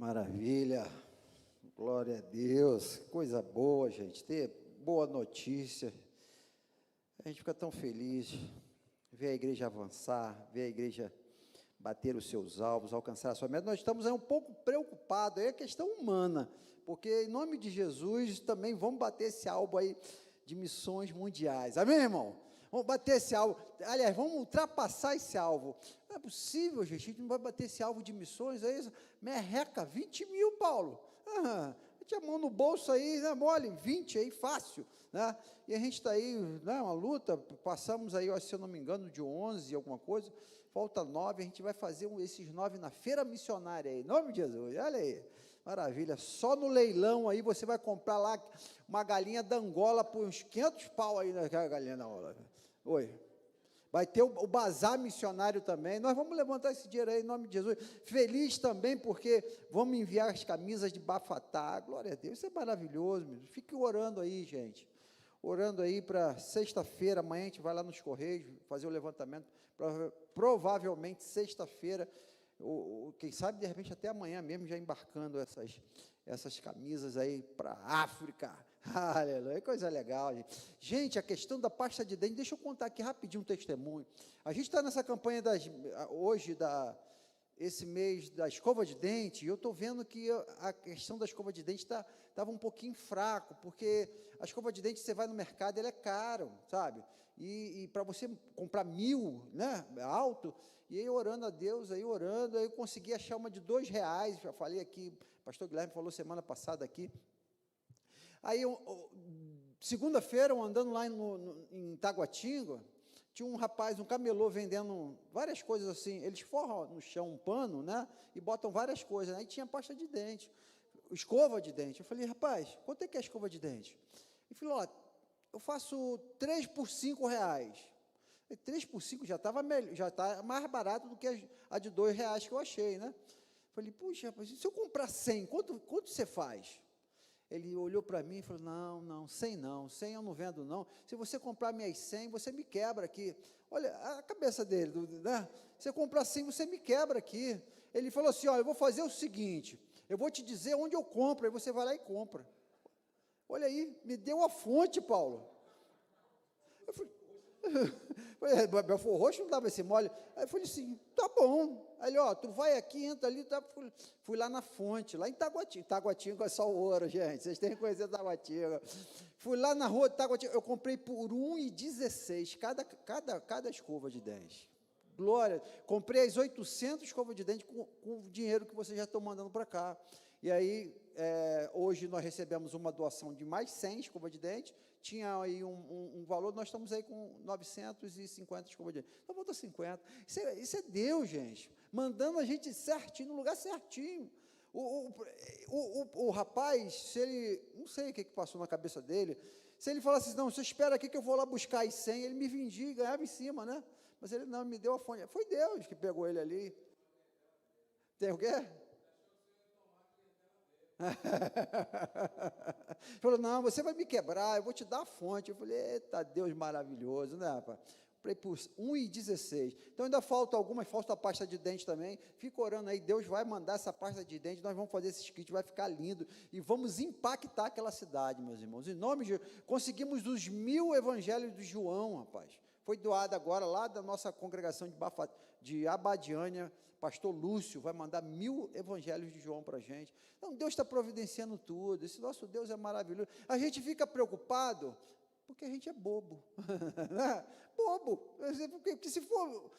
Maravilha, glória a Deus, coisa boa, gente, ter boa notícia, a gente fica tão feliz, ver a igreja avançar, ver a igreja bater os seus alvos, alcançar a sua meta. Nós estamos aí um pouco preocupados, aí é questão humana, porque em nome de Jesus também vamos bater esse alvo aí de missões mundiais, amém, irmão? Vamos bater esse alvo, aliás, vamos ultrapassar esse alvo. Não é possível, gente, a gente não vai bater esse alvo de missões, é isso? Merreca, 20 mil, Paulo. Mete a mão no bolso aí, né, mole, 20 aí, fácil, né? E a gente está aí, né, uma luta, passamos aí, se eu não me engano, de 11, alguma coisa, falta 9, a gente vai fazer esses 9 na feira missionária aí, em nome de Jesus, olha aí. Maravilha, só no leilão aí você vai comprar lá uma galinha da Angola por uns 500 pau aí naquela galinha da Angola. Oi. Vai ter o bazar missionário também. Nós vamos levantar esse dinheiro aí em nome de Jesus. Feliz também porque vamos enviar as camisas de Bafatá. Glória a Deus, isso é maravilhoso, meu. Fique orando aí, gente. Orando aí para sexta-feira, amanhã a gente vai lá nos Correios fazer o levantamento. Provavelmente sexta-feira, quem sabe de repente até amanhã mesmo já embarcando essas camisas aí para a África. Aleluia, coisa legal, gente. Gente, a questão da pasta de dente, deixa eu contar aqui rapidinho um testemunho. A gente está nessa campanha hoje, esse mês da escova de dente, e eu estou vendo que a questão da escova de dente estava um pouquinho fraco, porque a escova de dente, você vai no mercado, ela é caro, sabe? E para você comprar 1.000, né, alto, e aí orando a Deus, aí orando, aí eu consegui achar uma de R$2, já falei aqui, o pastor Guilherme falou semana passada aqui. Aí, segunda-feira, andando lá em Taguatinga, tinha um rapaz, um camelô, vendendo várias coisas assim, eles forram no chão um pano, né, e botam várias coisas, aí tinha pasta de dente, escova de dente. Eu falei, rapaz, quanto é que é a escova de dente? Ele falou, ó, eu faço 3 por R$5. 3 por 5 já está mais barato do que a de R$2 que eu achei, né? Falei, puxa, rapaz, se eu comprar 100, quanto você faz? Ele olhou para mim e falou, não, 100 não, 100 eu não vendo não, se você comprar minhas 100, você me quebra aqui. Olha a cabeça dele, né? Se eu comprar 100, você me quebra aqui. Ele falou assim, ó, eu vou fazer o seguinte, eu vou te dizer onde eu compro, aí você vai lá e compra. Olha aí, me deu a fonte, Paulo. Eu falei, Belfor Roxo não dava esse mole. Aí eu falei assim, tá bom. Aí ele, ó, tu vai aqui, entra ali, tá? Fui lá na fonte, lá em Taguatinga. Taguatinga é só o ouro, gente, vocês têm que conhecer Taguatinga. Fui lá na rua de Taguatinga, eu comprei por R$1,16 cada escova de dente. Glória, comprei as 800 escovas de dente com o dinheiro que vocês já estão mandando para cá. E aí, hoje nós recebemos uma doação de mais 100 escovas de dente, tinha aí um valor, nós estamos aí com 950 escovas de dente. Então, volta 50. Isso é Deus, gente, mandando a gente certinho, no lugar certinho. O rapaz, se ele, não sei o que passou na cabeça dele, se ele falasse assim, não, você espera aqui que eu vou lá buscar as 100, ele me vendia e ganhava em cima, né? Mas ele não, me deu a fonte. Foi Deus que pegou ele ali. Tem o quê? Falou, não, você vai me quebrar, eu vou te dar a fonte. Eu falei, eita, Deus maravilhoso, né, rapaz? Comprei por R$1,16. Então, ainda falta algumas, falta a pasta de dente também. Fica orando aí, Deus vai mandar essa pasta de dente, nós vamos fazer esse kit, vai ficar lindo, e vamos impactar aquela cidade, meus irmãos. Em nome de Jesus, conseguimos os 1.000 evangelhos de João, rapaz. Foi doado agora lá da nossa congregação de Abadiânia, pastor Lúcio vai mandar 1.000 evangelhos de João para a gente. Então, Deus está providenciando tudo, esse nosso Deus é maravilhoso. A gente fica preocupado, porque a gente é bobo, né? Bobo, porque se for,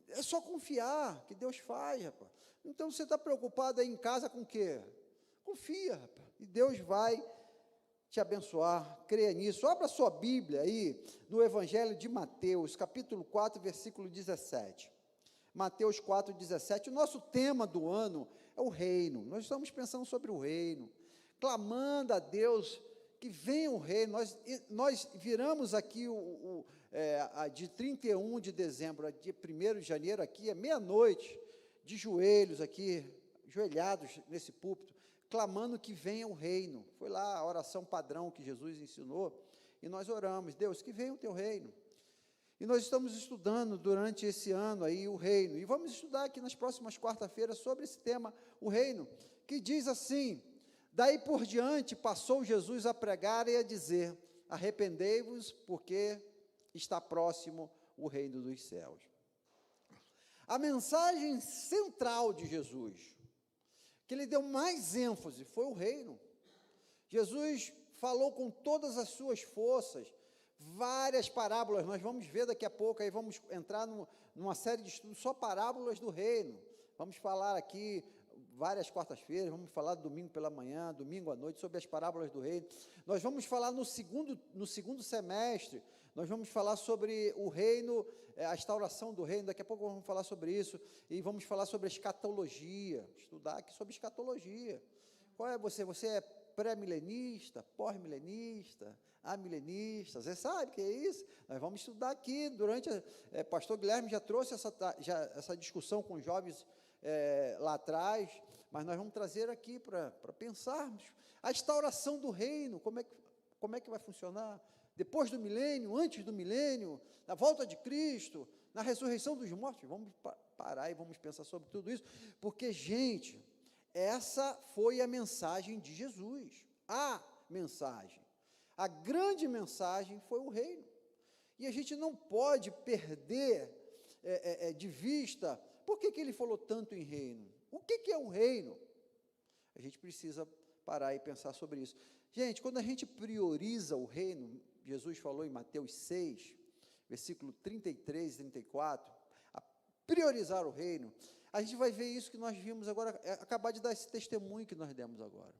é só confiar que Deus faz, rapaz. Então, você está preocupado aí em casa com o quê? Confia, rapaz, e Deus vai te abençoar, creia nisso. Abra sua Bíblia aí, no Evangelho de Mateus, capítulo 4, versículo 17. Mateus 4, 17, o nosso tema do ano é o reino, nós estamos pensando sobre o reino, clamando a Deus que venha o reino. Nós viramos aqui, de 31 de dezembro a dia 1º de janeiro, aqui é meia-noite, de joelhos aqui, joelhados nesse púlpito, clamando que venha o reino. Foi lá a oração padrão que Jesus ensinou, e nós oramos, Deus, que venha o teu reino. E nós estamos estudando durante esse ano aí o reino, e vamos estudar aqui nas próximas quarta-feiras sobre esse tema, o reino, que diz assim: daí por diante passou Jesus a pregar e a dizer: arrependei-vos, porque está próximo o reino dos céus. A mensagem central de Jesus, que ele deu mais ênfase, foi o reino. Jesus falou com todas as suas forças, várias parábolas, nós vamos ver daqui a pouco, aí vamos entrar numa série de estudos, só parábolas do reino. Vamos falar aqui várias quartas-feiras, vamos falar domingo pela manhã, domingo à noite, sobre as parábolas do reino. Nós vamos falar no segundo semestre, nós vamos falar sobre o reino, a instauração do reino, daqui a pouco vamos falar sobre isso, e vamos falar sobre a escatologia, estudar aqui sobre escatologia. Qual é você? Você é pré-milenista, pós-milenista, amilenista, você sabe o que é isso? Nós vamos estudar aqui, pastor Guilherme já trouxe essa discussão com os jovens lá atrás, mas nós vamos trazer aqui para pensarmos, a instauração do reino, como é que vai funcionar, depois do milênio, antes do milênio, na volta de Cristo, na ressurreição dos mortos. Vamos parar e vamos pensar sobre tudo isso, porque, gente, essa foi a mensagem de Jesus, a mensagem, a grande mensagem foi o reino, e a gente não pode perder de vista, por que ele falou tanto em reino? O que é o reino? A gente precisa parar e pensar sobre isso. Gente, quando a gente prioriza o reino, Jesus falou em Mateus 6, versículo 33 e 34, a priorizar o reino, a gente vai ver isso que nós vimos agora, acabar de dar esse testemunho que nós demos agora.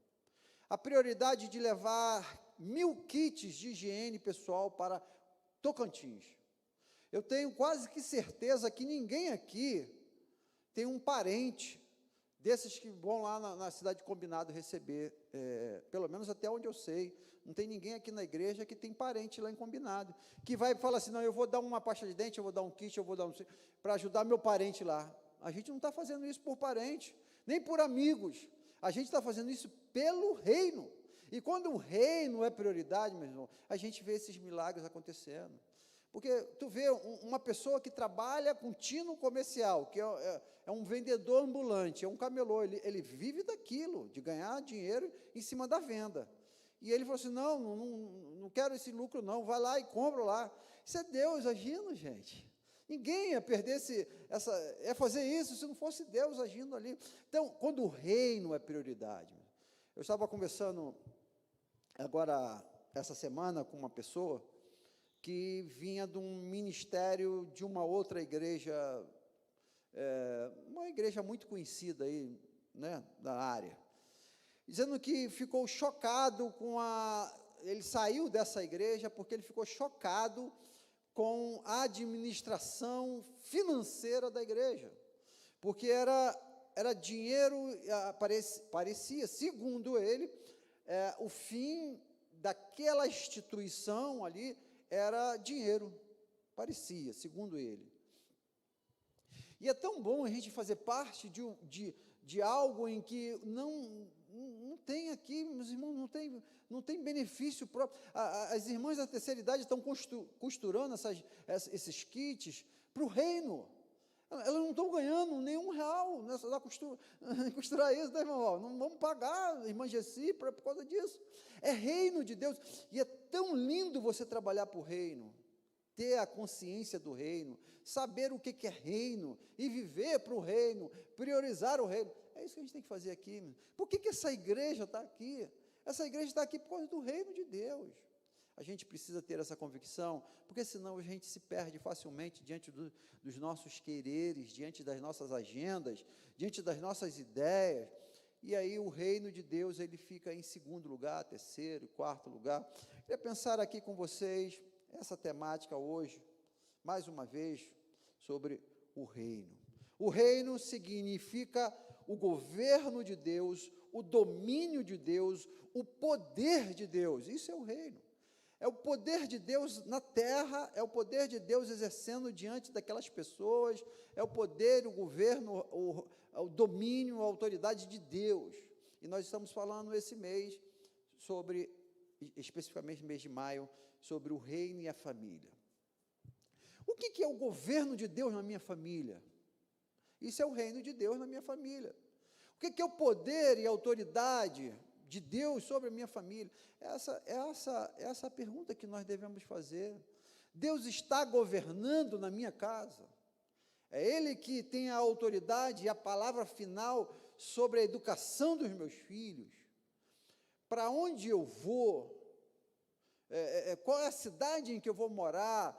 A prioridade de levar 1000 kits de higiene pessoal para Tocantins. Eu tenho quase que certeza que ninguém aqui tem um parente desses que vão lá na cidade de Combinado receber, pelo menos até onde eu sei, não tem ninguém aqui na igreja que tem parente lá em Combinado, que vai e fala assim, não, eu vou dar uma pasta de dente, eu vou dar um kit, eu vou dar para ajudar meu parente lá. A gente não está fazendo isso por parente, nem por amigos, a gente está fazendo isso pelo reino, e quando o reino é prioridade, meu irmão, a gente vê esses milagres acontecendo, porque tu vê uma pessoa que trabalha com tino comercial, que é um vendedor ambulante, é um camelô, ele vive daquilo, de ganhar dinheiro em cima da venda, e ele falou assim, não quero esse lucro não, vai lá e compra lá. Isso é Deus agindo, gente. Ninguém ia perder fazer isso se não fosse Deus agindo ali. Então, quando o reino é prioridade, eu estava conversando agora, essa semana, com uma pessoa que vinha de um ministério de uma outra igreja, uma igreja muito conhecida aí, né, da área, dizendo que ficou chocado ele saiu dessa igreja porque ele ficou chocado com a administração financeira da igreja, porque era dinheiro, parecia, segundo ele, o fim daquela instituição ali era dinheiro, parecia, segundo ele. E é tão bom a gente fazer parte de algo em que não tem aqui, meus irmãos, não tem benefício próprio. As irmãs da terceira idade estão costurando esses kits para o reino. Elas não estão ganhando nenhum real nessa costurar isso, né, irmão? Não vamos pagar, irmã Gessi, por causa disso. É reino de Deus, e é tão lindo você trabalhar para o reino, ter a consciência do reino, saber o que é reino, e viver para o reino, priorizar o reino. É isso que a gente tem que fazer aqui. Por que essa igreja está aqui? Essa igreja está aqui por causa do reino de Deus. A gente precisa ter essa convicção, porque senão a gente se perde facilmente diante dos nossos quereres, diante das nossas agendas, diante das nossas ideias, e aí o reino de Deus, ele fica em segundo lugar, terceiro, quarto lugar. Queria pensar aqui com vocês, essa temática hoje, mais uma vez, sobre o reino. O reino significa o governo de Deus, o domínio de Deus, o poder de Deus, isso é o reino. É o poder de Deus na terra, é o poder de Deus exercendo diante daquelas pessoas, é o poder, o governo, o domínio, a autoridade de Deus. E nós estamos falando esse mês especificamente no mês de maio, sobre o reino e a família. O que é o governo de Deus na minha família? Isso é o reino de Deus na minha família. O que é o poder e a autoridade de Deus sobre a minha família? Essa é a pergunta que nós devemos fazer. Deus está governando na minha casa? É Ele que tem a autoridade e a palavra final sobre a educação dos meus filhos? Para onde eu vou? Qual é a cidade em que eu vou morar?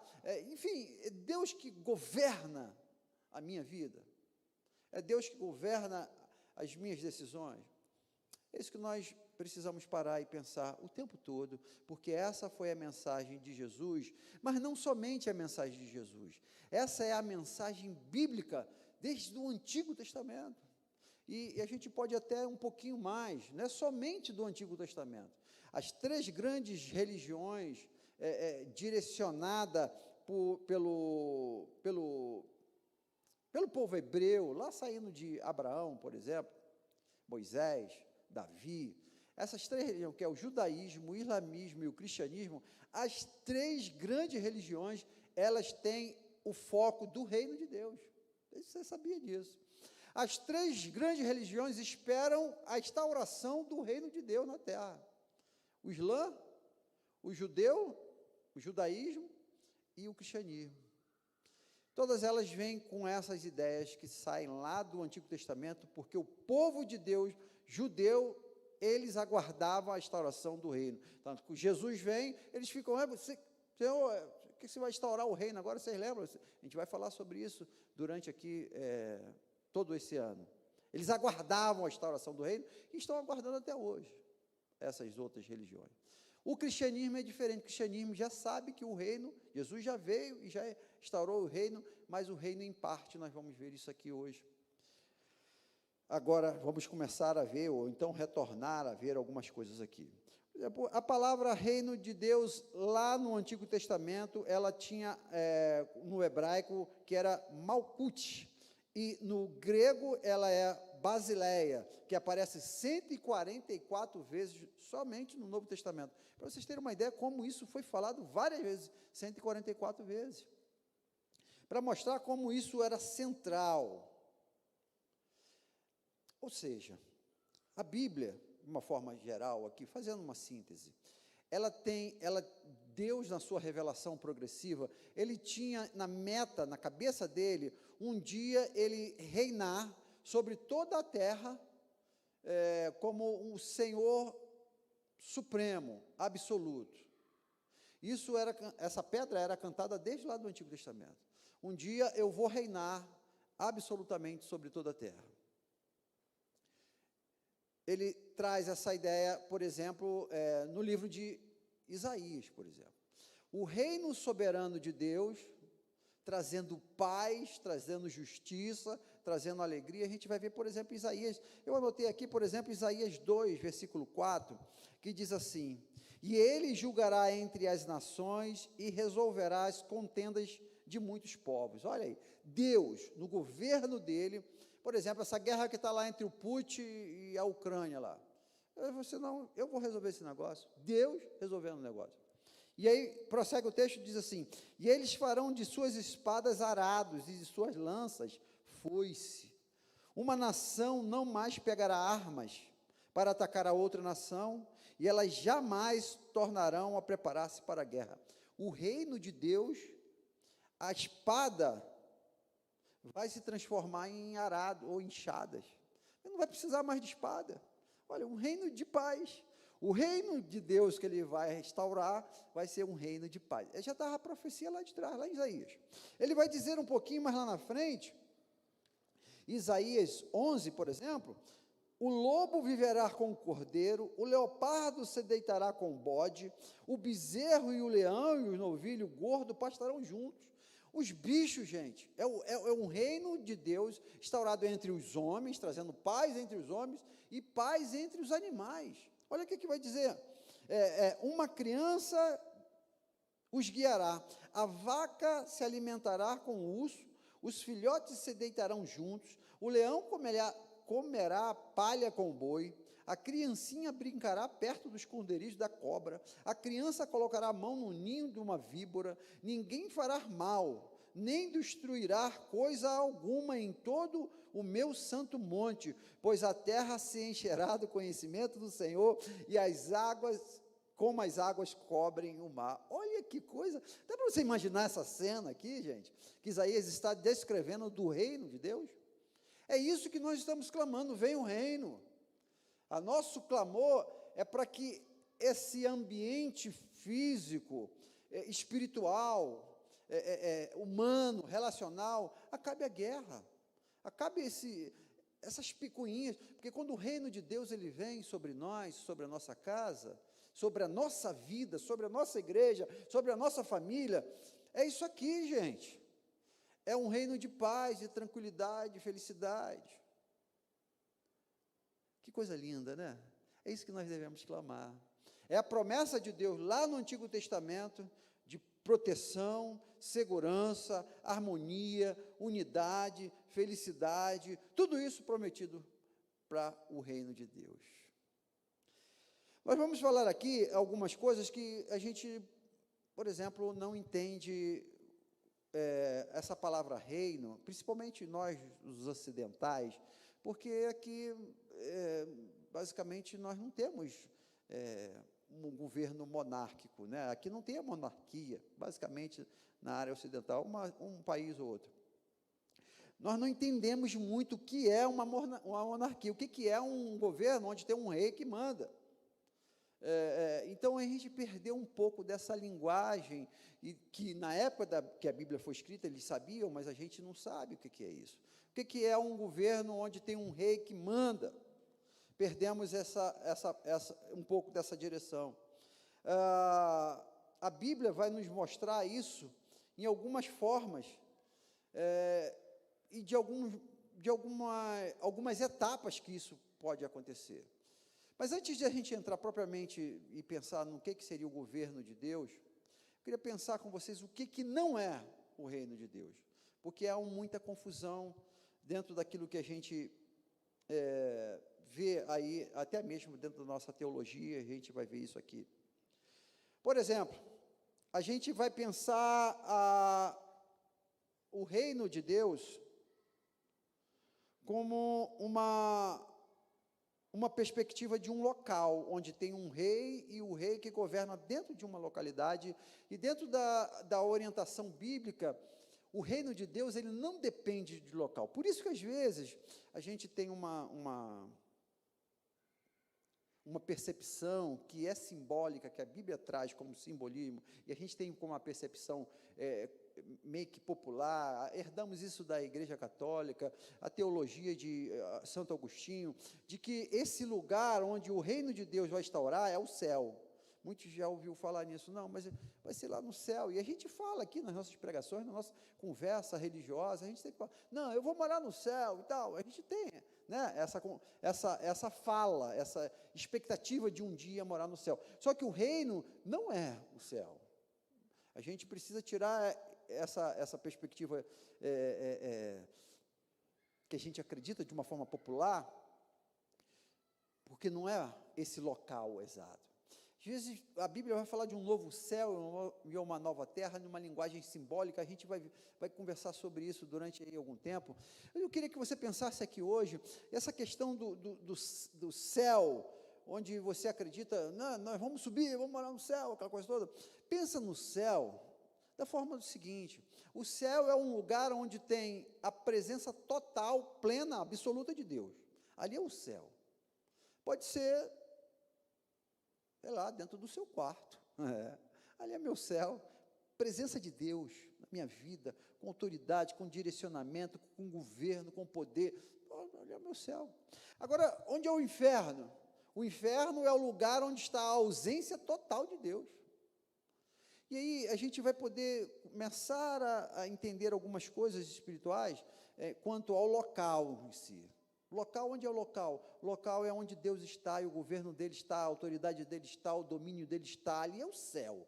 Enfim, é Deus que governa a minha vida. É Deus que governa as minhas decisões. É isso que nós precisamos parar e pensar o tempo todo, porque essa foi a mensagem de Jesus, mas não somente a mensagem de Jesus. Essa é a mensagem bíblica desde o Antigo Testamento. E a gente pode até um pouquinho mais, não é somente do Antigo Testamento. As três grandes religiões direcionadas pelo povo hebreu, lá saindo de Abraão, por exemplo, Moisés, Davi, essas três religiões, que é o judaísmo, o islamismo e o cristianismo, as três grandes religiões, elas têm o foco do reino de Deus. Você sabia disso? As três grandes religiões esperam a instauração do reino de Deus na terra. O Islã, o judaísmo e o cristianismo. Todas elas vêm com essas ideias que saem lá do Antigo Testamento, porque o povo de Deus, judeu, eles aguardavam a instauração do reino. Tanto que Jesus vem, eles ficam, Senhor, que você vai instaurar o reino? Agora vocês lembram? A gente vai falar sobre isso durante aqui todo esse ano. Eles aguardavam a instauração do reino e estão aguardando até hoje, essas outras religiões. O cristianismo é diferente. O cristianismo já sabe que o reino, Jesus já veio e já instaurou o reino, mas o reino em parte, nós vamos ver isso aqui hoje. Agora, vamos começar a ver, ou então retornar a ver algumas coisas aqui. Por exemplo, a palavra reino de Deus, lá no Antigo Testamento, ela tinha, no hebraico, que era Malkut, e no grego ela é Basileia, que aparece 144 vezes somente no Novo Testamento. Para vocês terem uma ideia como isso foi falado várias vezes, 144 vezes. Para mostrar como isso era central. Ou seja, a Bíblia, de uma forma geral aqui, fazendo uma síntese, Deus, na sua revelação progressiva, ele tinha na meta, na cabeça dele, um dia ele reinar sobre toda a terra, como um Senhor supremo, absoluto. Essa pedra era cantada desde lá do Antigo Testamento. Um dia eu vou reinar absolutamente sobre toda a terra. Ele traz essa ideia, por exemplo, no livro de Isaías, por exemplo. O reino soberano de Deus, trazendo paz, trazendo justiça, trazendo alegria. A gente vai ver, por exemplo, Isaías. Eu anotei aqui, por exemplo, Isaías 2, versículo 4, que diz assim: e ele julgará entre as nações e resolverá as contendas de muitos povos. Olha aí, Deus, no governo dele, por exemplo, essa guerra que está lá entre o Putin e a Ucrânia lá. Eu vou resolver esse negócio. Deus resolvendo o negócio. E aí, prossegue o texto, diz assim: e eles farão de suas espadas arados e de suas lanças foice. Uma nação não mais pegará armas para atacar a outra nação, e elas jamais tornarão a preparar-se para a guerra. O reino de Deus, a espada vai se transformar em arado ou enxadas. Não vai precisar mais de espada. Olha, um reino de paz. O reino de Deus que ele vai restaurar vai ser um reino de paz. Já estava a profecia lá de trás, lá em Isaías. Ele vai dizer um pouquinho mais lá na frente, Isaías 11, por exemplo: o lobo viverá com o cordeiro, o leopardo se deitará com o bode, o bezerro e o leão e o novilho gordo pastarão juntos. Os bichos, gente, é um reino de Deus instaurado entre os homens, trazendo paz entre os homens e paz entre os animais. Olha o que vai dizer: uma criança os guiará, a vaca se alimentará com o urso, os filhotes se deitarão juntos, o leão comerá palha com o boi, a criancinha brincará perto dos esconderijos da cobra, a criança colocará a mão no ninho de uma víbora, ninguém fará mal, nem destruirá coisa alguma em todo o meu santo monte, pois a terra se encherá do conhecimento do Senhor, e as águas, como as águas cobrem o mar. Olha que coisa, dá para você imaginar essa cena aqui, gente, que Isaías está descrevendo do reino de Deus? É isso que nós estamos clamando, venha o reino. A nosso clamor é para que esse ambiente físico, espiritual, humano, relacional, acabe a guerra, acabe essas picuinhas, porque quando o reino de Deus ele vem sobre nós, sobre a nossa casa, sobre a nossa vida, sobre a nossa igreja, sobre a nossa família, é isso aqui, gente, é um reino de paz, de tranquilidade, de felicidade. Que coisa linda, né? É isso que nós devemos clamar. É a promessa de Deus lá no Antigo Testamento, de proteção, segurança, harmonia, unidade, felicidade, tudo isso prometido para o reino de Deus. Nós vamos falar aqui algumas coisas que a gente, por exemplo, não entende essa palavra reino, principalmente nós, os ocidentais, porque aqui, basicamente, nós não temos um governo monárquico, né? Aqui não tem a monarquia, basicamente, na área ocidental, um país ou outro. Nós não entendemos muito o que é uma monarquia, o que é um governo onde tem um rei que manda. Então, a gente perdeu um pouco dessa linguagem, e que na época que a Bíblia foi escrita, eles sabiam, mas a gente não sabe o que é isso. O que é um governo onde tem um rei que manda? Perdemos um pouco dessa direção. A Bíblia vai nos mostrar isso em algumas formas, e de algumas etapas que isso pode acontecer. Mas antes de a gente entrar propriamente e pensar no que seria o governo de Deus, eu queria pensar com vocês o que não é o reino de Deus, porque há muita confusão dentro daquilo que a gente vê aí, até mesmo dentro da nossa teologia, a gente vai ver isso aqui. Por exemplo, a gente vai pensar o reino de Deus como uma perspectiva de um local, onde tem um rei, e o rei que governa dentro de uma localidade, e dentro da orientação bíblica, o reino de Deus, ele não depende de local. Por isso que, às vezes, a gente tem uma percepção que é simbólica, que a Bíblia traz como simbolismo, e a gente tem como uma percepção meio que popular, herdamos isso da Igreja Católica, a teologia de Santo Agostinho, de que esse lugar onde o reino de Deus vai instaurar é o céu. Muitos já ouviram falar nisso, não, mas vai ser lá no céu, e a gente fala aqui nas nossas pregações, na nossa conversa religiosa, a gente sempre fala, não, eu vou morar no céu e tal, a gente tem, né, essa fala, essa expectativa de um dia morar no céu, só que o reino não é o céu, a gente precisa tirar essa perspectiva que a gente acredita de uma forma popular, porque não é esse local exato. Às vezes a Bíblia vai falar de um novo céu e uma nova terra, numa linguagem simbólica, a gente vai conversar sobre isso durante aí algum tempo. Eu queria que você pensasse aqui hoje, essa questão do céu, onde você acredita, não, nós vamos subir, vamos morar no céu, aquela coisa toda. Pensa no céu da forma do seguinte: o céu é um lugar onde tem a presença total, plena, absoluta de Deus. Ali é o céu. Pode ser, sei lá, dentro do seu quarto. Ali é meu céu, presença de Deus na minha vida, com autoridade, com direcionamento, com governo, com poder. Ali é meu céu. Agora, onde é o inferno? O inferno é o lugar onde está a ausência total de Deus. E aí a gente vai poder começar a entender algumas coisas espirituais quanto ao local em si. Local, onde é o local? O local é onde Deus está, e o governo dele está, a autoridade dele está, o domínio dele está, ali é o céu.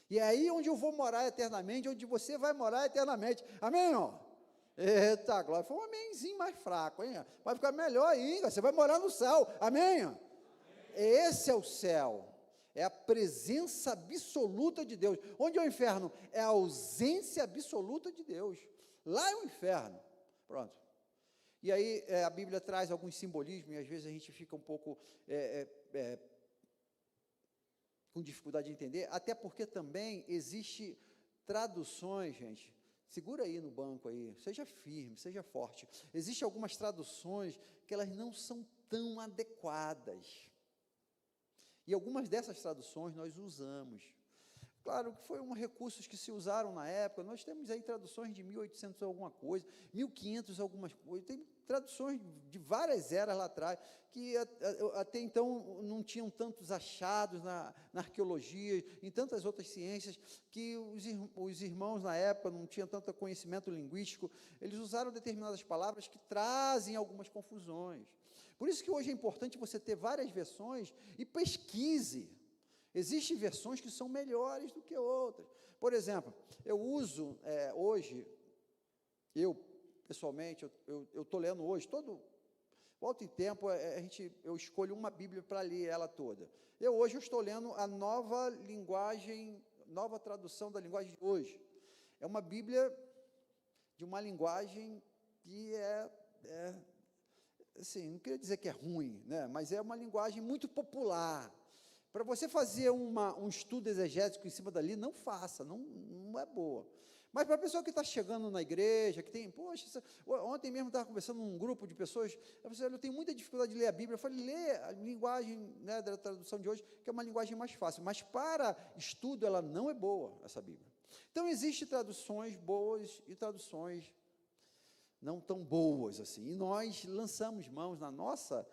E é aí onde eu vou morar eternamente, onde você vai morar eternamente. Amém, irmão? Eita, glória, foi um amémzinho mais fraco, hein? Vai ficar melhor ainda, você vai morar no céu. Amém? Esse é o céu. É a presença absoluta de Deus. Onde é o inferno? É a ausência absoluta de Deus. Lá é o inferno. Pronto. E aí a Bíblia traz alguns simbolismos, e às vezes a gente fica um pouco com dificuldade de entender, até porque também existe traduções, gente, segura aí no banco aí, seja firme, seja forte. Existem algumas traduções que elas não são tão adequadas. E algumas dessas traduções nós usamos. Claro que foi recursos que se usaram na época. Nós temos aí traduções de 1800 alguma coisa, 1500 algumas coisas. Tem traduções de várias eras lá atrás, que até então não tinham tantos achados na arqueologia, em tantas outras ciências, que os irmãos na época não tinham tanto conhecimento linguístico. Eles usaram determinadas palavras que trazem algumas confusões. Por isso que hoje é importante você ter várias versões e pesquise. Existem versões que são melhores do que outras. Por exemplo, eu uso hoje, pessoalmente, eu estou lendo hoje, volta em tempo, eu escolho uma Bíblia para ler ela toda. Hoje eu estou lendo a nova tradução da linguagem de hoje. É uma Bíblia de uma linguagem que assim, não queria dizer que é ruim, né? Mas é uma linguagem muito popular. Para você fazer um estudo exegético em cima dali, não faça, não é boa. Mas para a pessoa que está chegando na igreja, que tem, poxa, ontem mesmo estava conversando num grupo de pessoas, eu tenho muita dificuldade de ler a Bíblia. Eu falei, lê a linguagem, né, da tradução de hoje, que é uma linguagem mais fácil, mas para estudo ela não é boa, essa Bíblia. Então, existem traduções boas e traduções não tão boas assim, e nós lançamos mãos na nossa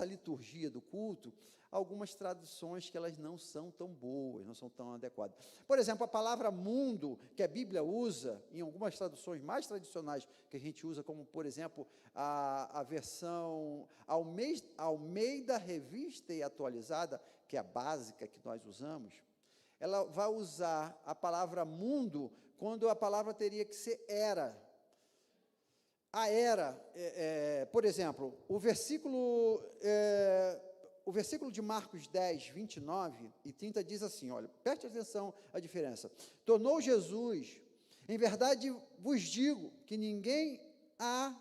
liturgia do culto, algumas traduções que elas não são tão boas, não são tão adequadas. Por exemplo, a palavra mundo, que a Bíblia usa, em algumas traduções mais tradicionais que a gente usa, como, por exemplo, a versão Almeida Revista e Atualizada, que é a básica que nós usamos, ela vai usar a palavra mundo, quando a palavra teria que ser era. A era, por exemplo, o versículo de Marcos 10, 29 e 30 diz assim, olha, preste atenção à diferença. Tornou Jesus, em verdade vos digo, que ninguém há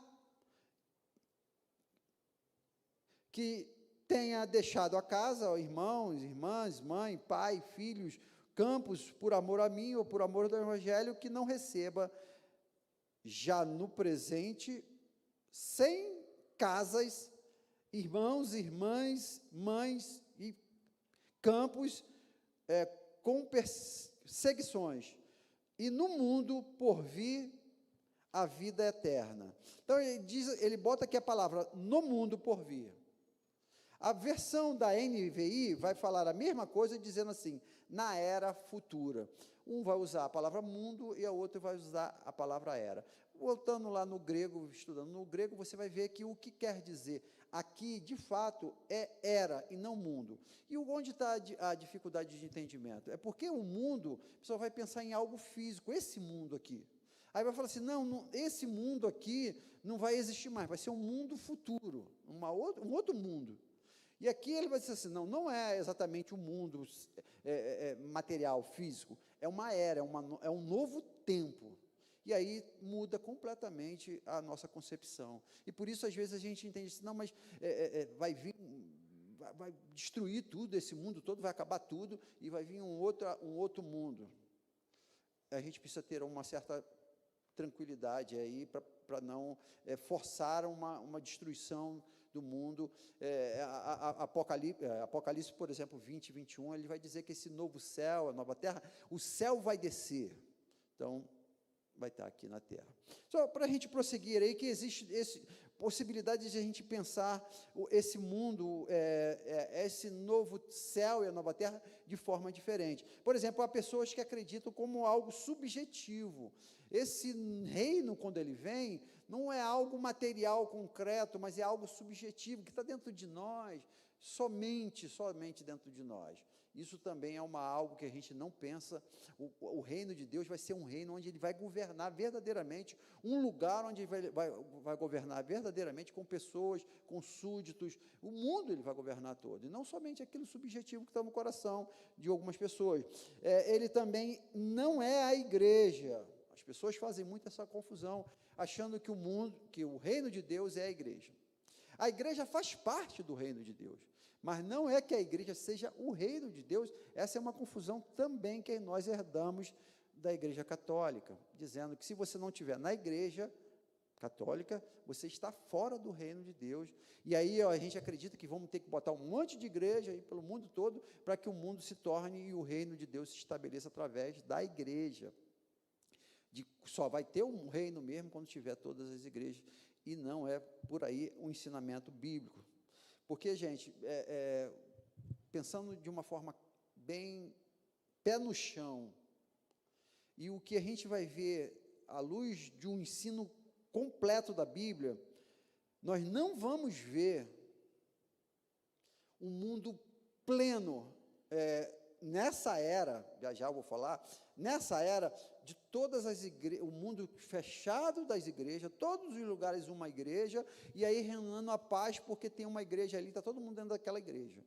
que tenha deixado a casa, ó, irmãos, irmãs, mãe, pai, filhos, campos, por amor a mim ou por amor do Evangelho, que não receba já no presente, 100 casas, irmãos, irmãs, mães e campos com perseguições, e no mundo por vir a vida eterna. Então ele bota aqui a palavra no mundo por vir. A versão da NVI vai falar a mesma coisa, dizendo assim, na era futura. Um vai usar a palavra mundo e a outra vai usar a palavra era. Voltando lá no grego, estudando no grego, você vai ver que o que quer dizer aqui, de fato, é era e não mundo. E onde está a dificuldade de entendimento? É porque o mundo, a pessoa vai pensar em algo físico, esse mundo aqui. Aí vai falar assim, não, esse mundo aqui não vai existir mais, vai ser um mundo futuro, um outro mundo. E aqui ele vai dizer assim, não é exatamente um mundo material, físico, é uma era, é um novo tempo. E aí muda completamente a nossa concepção. E por isso, às vezes, a gente entende assim, não, mas vai destruir tudo, esse mundo todo, vai acabar tudo, e vai vir um outro mundo. A gente precisa ter uma certa tranquilidade aí, para não forçar uma destruição do mundo. Apocalipse, por exemplo, 20, 21, ele vai dizer que esse novo céu, a nova terra, o céu vai descer. Então, vai estar aqui na terra. Só para a gente prosseguir aí, que existe possibilidade de a gente pensar esse mundo, esse novo céu e a nova terra de forma diferente. Por exemplo, há pessoas que acreditam como algo subjetivo. Esse reino, quando ele vem, não é algo material, concreto, mas é algo subjetivo, que está dentro de nós, somente dentro de nós. Isso também é algo que a gente não pensa. O reino de Deus vai ser um reino onde ele vai governar verdadeiramente, um lugar onde vai governar verdadeiramente com pessoas, com súditos, o mundo ele vai governar todo, e não somente aquele subjetivo que está no coração de algumas pessoas. Ele também não é a igreja. As pessoas fazem muito essa confusão, achando que o reino de Deus é a igreja. A igreja faz parte do reino de Deus, mas não é que a igreja seja o reino de Deus. Essa é uma confusão também que nós herdamos da igreja católica, dizendo que se você não estiver na igreja católica, você está fora do reino de Deus. E aí a gente acredita que vamos ter que botar um monte de igreja aí pelo mundo todo, para que o mundo se torne e o reino de Deus se estabeleça através da igreja. Só vai ter um reino mesmo quando tiver todas as igrejas, e não é por aí o ensinamento bíblico. Porque, gente, pensando de uma forma bem pé no chão, e o que a gente vai ver à luz de um ensino completo da Bíblia, nós não vamos ver um mundo pleno, nessa era, já vou falar, nessa era de todas as igrejas, o mundo fechado das igrejas, todos os lugares uma igreja, e aí reinando a paz, porque tem uma igreja ali, está todo mundo dentro daquela igreja.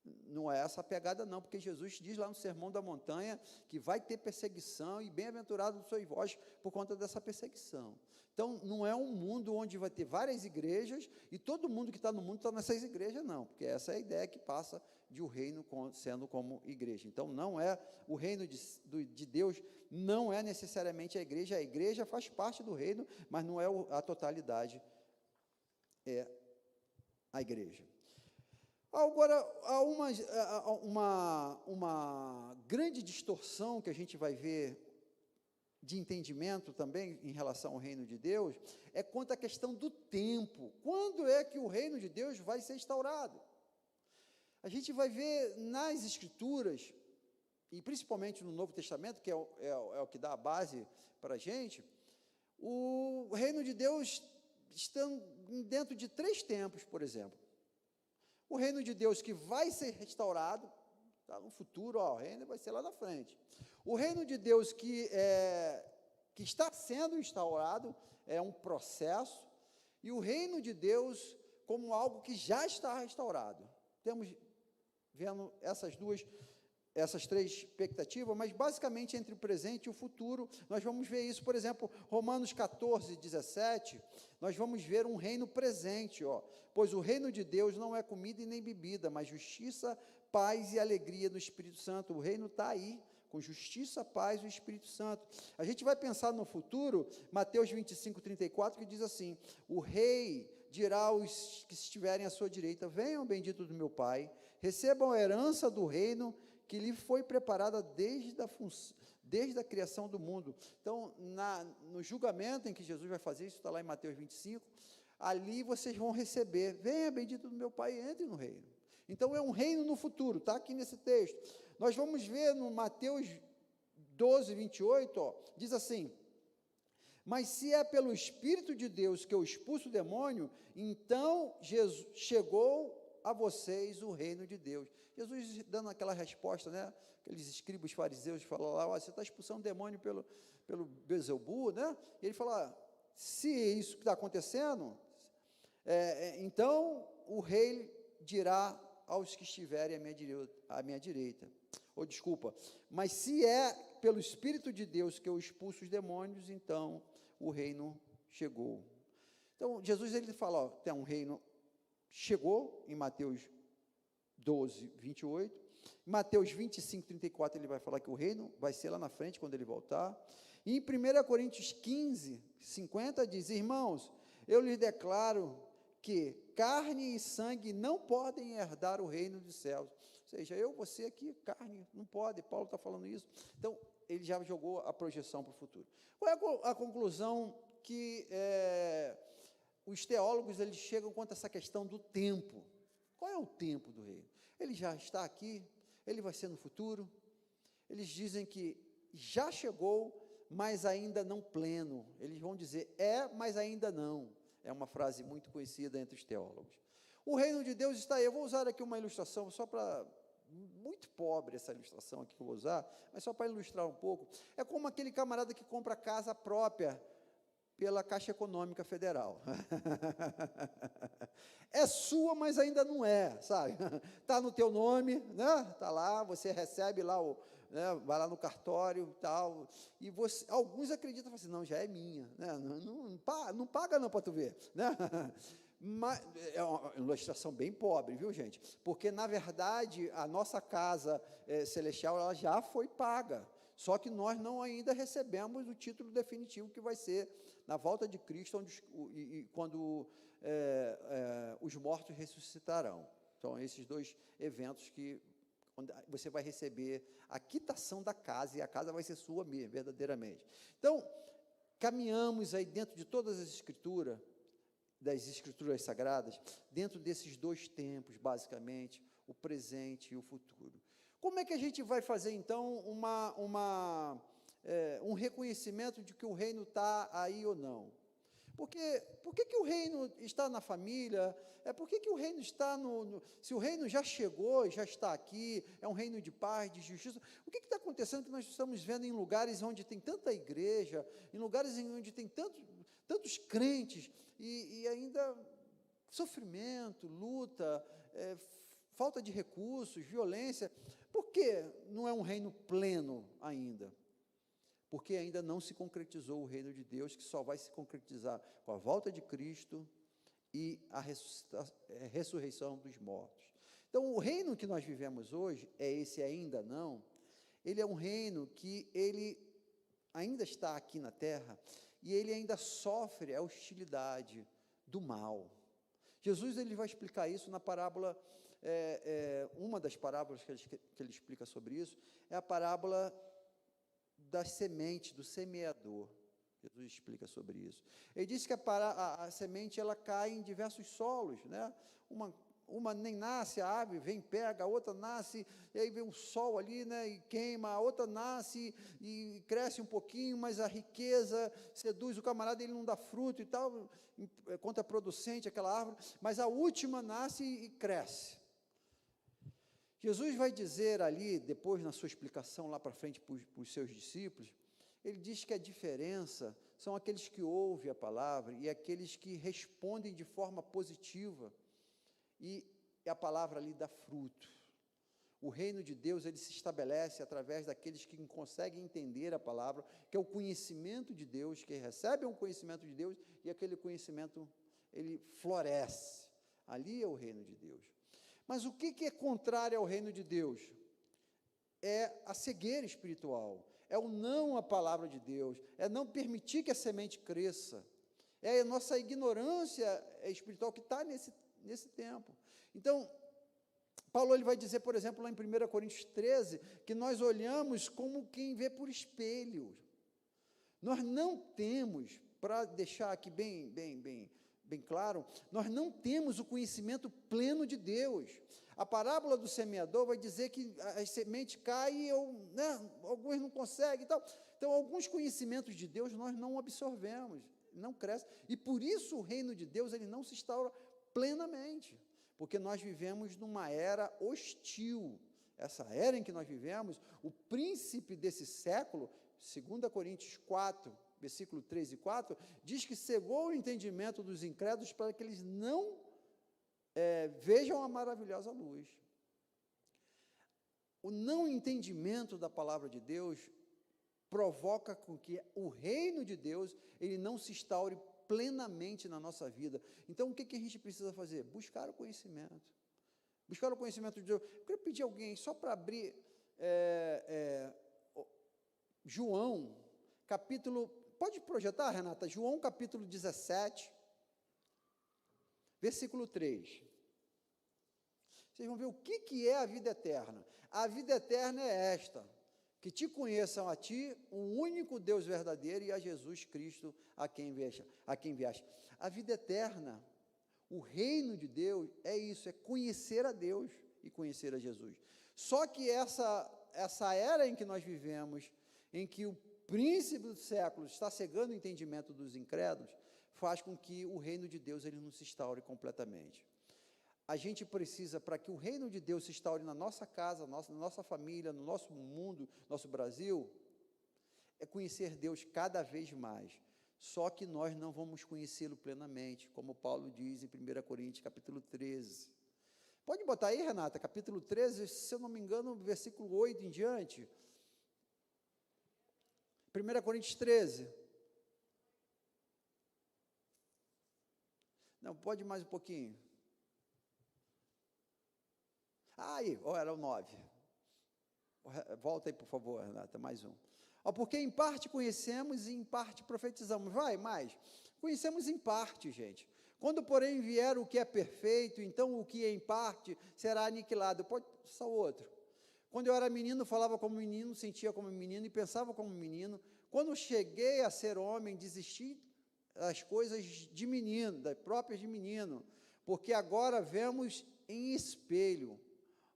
Não é essa a pegada não, porque Jesus diz lá no Sermão da Montanha, que vai ter perseguição, e bem-aventurado sois vós por conta dessa perseguição. Então, não é um mundo onde vai ter várias igrejas, e todo mundo que está no mundo está nessas igrejas, não, porque essa é a ideia que passa de o reino sendo como igreja. Então, não é o reino de Deus, não é necessariamente a igreja faz parte do reino, mas não é a totalidade, é a igreja. Agora, há uma grande distorção que a gente vai ver de entendimento também em relação ao reino de Deus, é quanto à questão do tempo. Quando é que o reino de Deus vai ser instaurado? A gente vai ver nas Escrituras, e principalmente no Novo Testamento, que é o que dá a base para a gente, o reino de Deus está dentro de 3 tempos, por exemplo. O reino de Deus que vai ser restaurado, está no futuro, o reino vai ser lá na frente. O reino de Deus que está sendo instaurado é um processo, e o reino de Deus como algo que já está restaurado. Temos vendo essas 3 expectativas, mas basicamente entre o presente e o futuro, nós vamos ver isso, por exemplo, Romanos 14, 17, nós vamos ver um reino presente, pois o reino de Deus não é comida e nem bebida, mas justiça, paz e alegria no Espírito Santo. O reino está aí, com justiça, paz e o Espírito Santo. A gente vai pensar no futuro, Mateus 25, 34, que diz assim, o rei dirá aos que estiverem à sua direita, venham bendito do meu Pai, recebam a herança do reino que lhe foi preparada desde a criação do mundo. Então, no julgamento em que Jesus vai fazer, isso está lá em Mateus 25, ali vocês vão receber, venha bendito do meu Pai, entre no reino. Então, é um reino no futuro, está aqui nesse texto. Nós vamos ver no Mateus 12, 28, diz assim, mas se é pelo Espírito de Deus que eu expulso o demônio, então chegou a vocês o reino de Deus. Jesus dando aquela resposta, né? Aqueles escribas fariseus falam lá, você está expulsando o demônio pelo Beelzebú, né? E ele fala, se isso está acontecendo, então o rei dirá aos que estiverem à minha direita, mas se é pelo Espírito de Deus que eu expulso os demônios, então o reino chegou. Então, Jesus ele fala, tem um reino, chegou, em Mateus 12, 28, em Mateus 25, 34, ele vai falar que o reino vai ser lá na frente, quando ele voltar, e em 1 Coríntios 15, 50, diz, irmãos, eu lhes declaro que carne e sangue não podem herdar o reino dos céus. Ou seja, você aqui, carne, não pode, Paulo está falando isso. Então, ele já jogou a projeção para o futuro. Qual é a conclusão que os teólogos eles chegam quanto a essa questão do tempo? Qual é o tempo do reino? Ele já está aqui, ele vai ser no futuro. Eles dizem que já chegou, mas ainda não pleno. Eles vão dizer, mas ainda não. É uma frase muito conhecida entre os teólogos. O reino de Deus está aí. Eu vou usar aqui uma ilustração só para muito pobre essa ilustração aqui que eu vou usar, mas só para ilustrar um pouco. É como aquele camarada que compra casa própria pela Caixa Econômica Federal. É sua, mas ainda não é, sabe? Está no teu nome, né? Está lá, você recebe lá, né? Vai lá no cartório e tal, e alguns acreditam assim, não, já é minha, né? Não paga não para tu ver, né? Mas é uma ilustração bem pobre, viu, gente? Porque, na verdade, a nossa casa celestial, ela já foi paga, só que nós não ainda recebemos o título definitivo que vai ser na volta de Cristo, quando os mortos ressuscitarão. Então, esses dois eventos que onde você vai receber a quitação da casa, e a casa vai ser sua mesmo, verdadeiramente. Então, caminhamos aí dentro de todas as escrituras, das escrituras sagradas, dentro desses dois tempos, basicamente, o presente e o futuro. Como é que a gente vai fazer, então, um reconhecimento de que o reino está aí ou não? Por que o reino está na família? Por que o reino está se o reino já chegou, já está aqui, é um reino de paz, de justiça, o que está acontecendo que nós estamos vendo em lugares onde tem tanta igreja, em lugares onde tem tantos crentes, e ainda sofrimento, luta, falta de recursos, violência? Por que não é um reino pleno ainda? Porque ainda não se concretizou o reino de Deus, que só vai se concretizar com a volta de Cristo e a ressurreição dos mortos. Então, o reino que nós vivemos hoje, é esse ainda não, ele é um reino que ele ainda está aqui na terra, e ele ainda sofre a hostilidade do mal. Jesus, ele vai explicar isso na parábola, uma das parábolas que ele explica sobre isso, é a parábola da semente, do semeador. Jesus explica sobre isso. Ele diz que a semente, ela cai em diversos solos, né? Uma nem nasce, a árvore vem, pega, a outra nasce, e aí vem um sol ali, né, e queima, a outra nasce e cresce um pouquinho, mas a riqueza seduz o camarada, ele não dá fruto e tal, é contraproducente aquela árvore, mas a última nasce e cresce. Jesus vai dizer ali, depois na sua explicação lá para frente para os seus discípulos, ele diz que a diferença são aqueles que ouvem a palavra e aqueles que respondem de forma positiva, e a palavra ali dá fruto. O reino de Deus, ele se estabelece através daqueles que conseguem entender a palavra, que é o conhecimento de Deus, que recebem o conhecimento de Deus, e aquele conhecimento, ele floresce. Ali é o reino de Deus. Mas o que é contrário ao reino de Deus? É a cegueira espiritual, é o não à palavra de Deus, é não permitir que a semente cresça, é a nossa ignorância espiritual que está nesse tempo. Então, Paulo, ele vai dizer, por exemplo, lá em 1 Coríntios 13, que nós olhamos como quem vê por espelho. Nós não temos, para deixar aqui bem claro, nós não temos o conhecimento pleno de Deus. A parábola do semeador vai dizer que a semente cai e alguns não conseguem e tal. Então, alguns conhecimentos de Deus nós não absorvemos, não cresce. E por isso o reino de Deus, ele não se instaura plenamente, porque nós vivemos numa era hostil. Essa era em que nós vivemos, o príncipe desse século, 2 Coríntios 4, versículo 3 e 4, diz que cegou o entendimento dos incrédulos para que eles não vejam a maravilhosa luz. O não entendimento da palavra de Deus provoca com que o reino de Deus, ele não se instaure plenamente na nossa vida. Então, o que a gente precisa fazer? Buscar o conhecimento. Buscar o conhecimento de Deus. Eu queria pedir a alguém, só para abrir João, capítulo... Pode projetar, Renata? João, capítulo 17, versículo 3. Vocês vão ver o que é a vida eterna. A vida eterna é esta: que te conheçam a ti, o único Deus verdadeiro, e a Jesus Cristo, a quem enviaste. A vida eterna, o reino de Deus, é isso, é conhecer a Deus e conhecer a Jesus. Só que essa era em que nós vivemos, em que o príncipe dos séculos está cegando o entendimento dos incrédulos, faz com que o reino de Deus ele não se instaure completamente. a gente precisa, para que o reino de Deus se instaure na nossa casa, na nossa família, no nosso mundo, nosso Brasil, é conhecer Deus cada vez mais. Só que nós não vamos conhecê-lo plenamente, como Paulo diz em 1 Coríntios, capítulo 13. Pode botar aí, Renata, capítulo 13, se eu não me engano, versículo 8 em diante. 1 Coríntios 13. Não, pode mais um pouquinho. Aí, era o 9. Volta aí, por favor, Renata, mais um. Porque em parte conhecemos e em parte profetizamos. Vai, mais. Conhecemos em parte, gente. Quando, porém, vier o que é perfeito, então o que é em parte será aniquilado. Pode passar o outro. Quando eu era menino, falava como menino, sentia como menino e pensava como menino. Quando cheguei a ser homem, desisti das coisas de menino, das próprias de menino, porque agora vemos em espelho,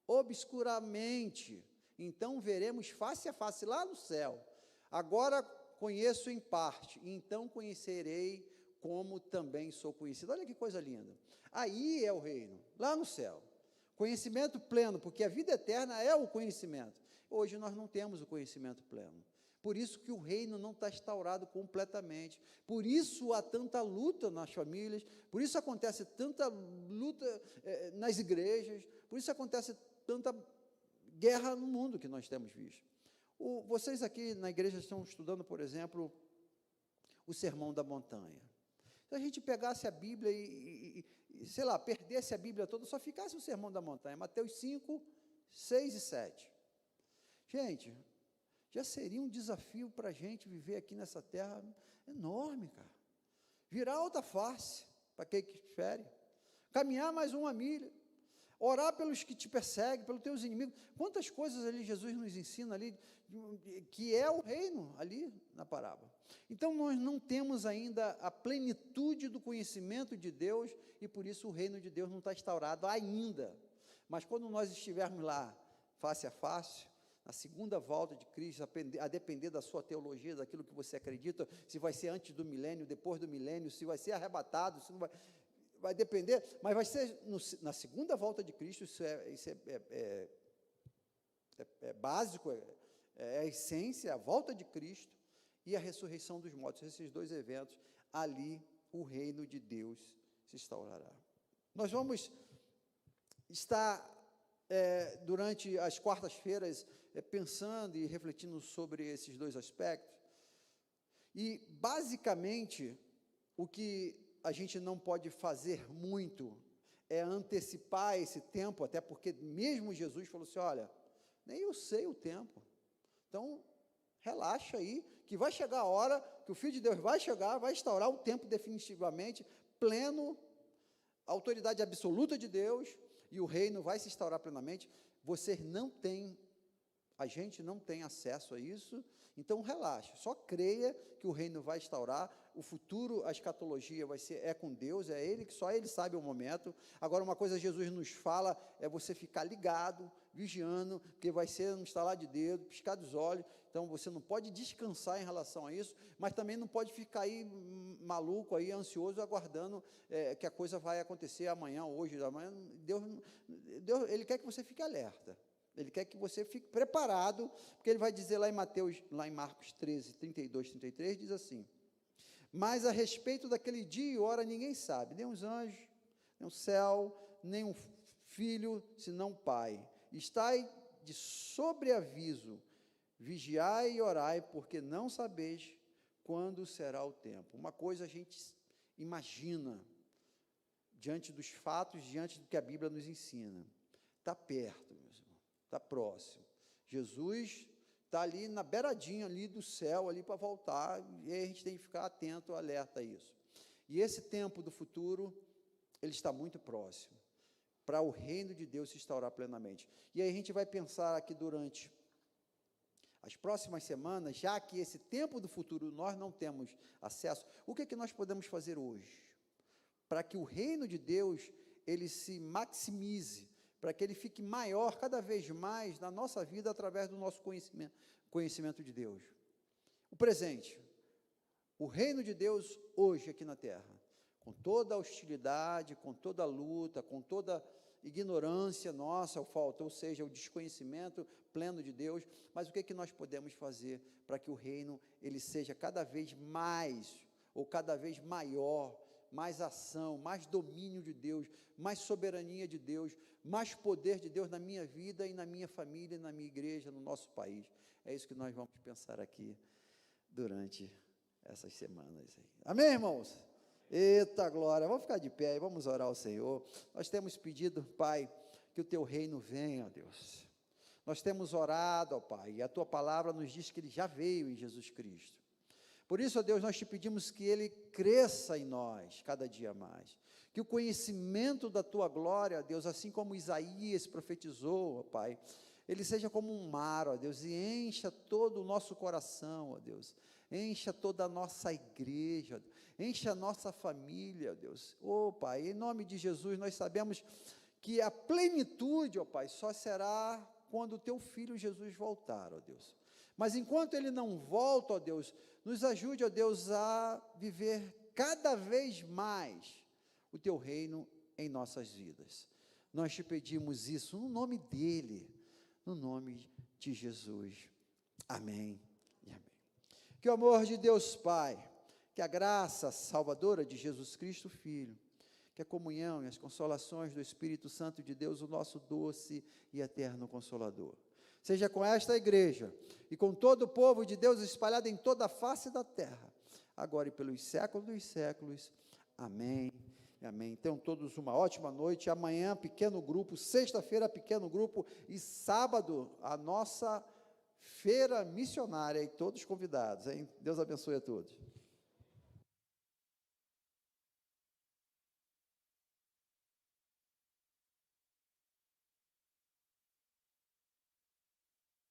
obscuramente, então veremos face a face lá no céu. Agora conheço em parte, então conhecerei como também sou conhecido. Olha que coisa linda. Aí é o reino, lá no céu. Conhecimento pleno, porque a vida eterna é o conhecimento. Hoje nós não temos o conhecimento pleno. Por isso que o reino não está instaurado completamente. Por isso há tanta luta nas famílias, por isso acontece tanta luta nas igrejas, por isso acontece tanta guerra no mundo que nós temos visto. Vocês aqui na igreja estão estudando, por exemplo, o Sermão da Montanha. Se a gente pegasse a Bíblia e sei lá, perdesse a Bíblia toda, só ficasse o Sermão da Montanha, Mateus 5, 6 e 7. Gente, já seria um desafio para a gente viver aqui nessa terra enorme, cara. Virar alta face, para aquele que fere, caminhar mais uma milha, orar pelos que te perseguem, pelos teus inimigos. Quantas coisas ali Jesus nos ensina ali, que é o reino ali na parábola. Então nós não temos ainda a plenitude do conhecimento de Deus e por isso o reino de Deus não está instaurado ainda. Mas quando nós estivermos lá, face a face, na segunda volta de Cristo, a depender da sua teologia, daquilo que você acredita, se vai ser antes do milênio, depois do milênio, se vai ser arrebatado, se não vai depender, mas vai ser na segunda volta de Cristo, isso é básico, é a essência, a volta de Cristo e a ressurreição dos mortos, esses dois eventos, ali o reino de Deus se instaurará. Nós vamos estar durante as quartas-feiras pensando e refletindo sobre esses dois aspectos, e basicamente o que a gente não pode fazer muito é antecipar esse tempo, até porque mesmo Jesus falou assim, olha, nem eu sei o tempo, então relaxa aí, que vai chegar a hora que o Filho de Deus vai chegar, vai instaurar o tempo definitivamente, pleno, autoridade absoluta de Deus, e o reino vai se instaurar plenamente. Vocês não têm, a gente não tem acesso a isso, então relaxa, só creia que o reino vai instaurar, o futuro, a escatologia é com Deus, é Ele, que só Ele sabe o momento. Agora, uma coisa Jesus nos fala, é você ficar ligado, vigiando, porque vai ser um estalar de dedo, piscar dos olhos, então você não pode descansar em relação a isso, mas também não pode ficar aí maluco, aí, ansioso, aguardando que a coisa vai acontecer amanhã, hoje, amanhã. Deus, Ele quer que você fique alerta. Ele quer que você fique preparado, porque ele vai dizer lá em Marcos 13, 32, 33, diz assim, mas a respeito daquele dia e hora ninguém sabe, nem os anjos, nem o céu, nem o filho, senão o Pai. Estai de sobreaviso, vigiai e orai, porque não sabeis quando será o tempo. Uma coisa a gente imagina, diante dos fatos, diante do que a Bíblia nos ensina, está perto, meus irmãos. Está próximo. Jesus está ali na beiradinha ali do céu, ali para voltar, e aí a gente tem que ficar atento, alerta a isso. E esse tempo do futuro, ele está muito próximo, para o reino de Deus se instaurar plenamente. E aí a gente vai pensar aqui durante as próximas semanas, já que esse tempo do futuro nós não temos acesso, o que é que nós podemos fazer hoje? Para que o reino de Deus, ele se maximize, para que ele fique maior cada vez mais na nossa vida através do nosso conhecimento de Deus. O presente, o reino de Deus hoje aqui na terra. com toda a hostilidade, com toda a luta, com toda a ignorância nossa, ou seja, o desconhecimento pleno de Deus, mas o que é que nós podemos fazer para que o reino, ele seja cada vez mais, ou cada vez maior, mais ação, mais domínio de Deus, mais soberania de Deus, mais poder de Deus na minha vida e na minha família, na minha igreja, no nosso país. É isso que nós vamos pensar aqui durante essas semanas aí. Amém, irmãos? Eita glória, vamos ficar de pé e vamos orar ao Senhor. Nós temos pedido, Pai, que o teu reino venha, ó Deus. Nós temos orado, ó Pai, e a tua palavra nos diz que ele já veio em Jesus Cristo. Por isso, ó Deus, nós te pedimos que ele cresça em nós cada dia mais. Que o conhecimento da tua glória, ó Deus, assim como Isaías profetizou, ó Pai, ele seja como um mar, ó Deus, e encha todo o nosso coração, ó Deus. Encha toda a nossa igreja, encha a nossa família, ó Deus. Ó Pai, em nome de Jesus, nós sabemos que a plenitude, ó Pai, só será quando o teu Filho Jesus voltar, ó Deus. Mas enquanto ele não volta, ó Deus, nos ajude, ó Deus, a viver cada vez mais o teu reino em nossas vidas. Nós te pedimos isso no nome dele, no nome de Jesus. Amém e amém. Que o amor de Deus Pai, que a graça salvadora de Jesus Cristo Filho, que a comunhão e as consolações do Espírito Santo de Deus, o nosso doce e eterno Consolador, seja com esta igreja e com todo o povo de Deus espalhado em toda a face da terra, agora e pelos séculos dos séculos. Amém e amém. Tenham todos uma ótima noite. Amanhã, pequeno grupo, sexta-feira, pequeno grupo, e sábado, a nossa feira missionária, e todos convidados, hein? Deus abençoe a todos.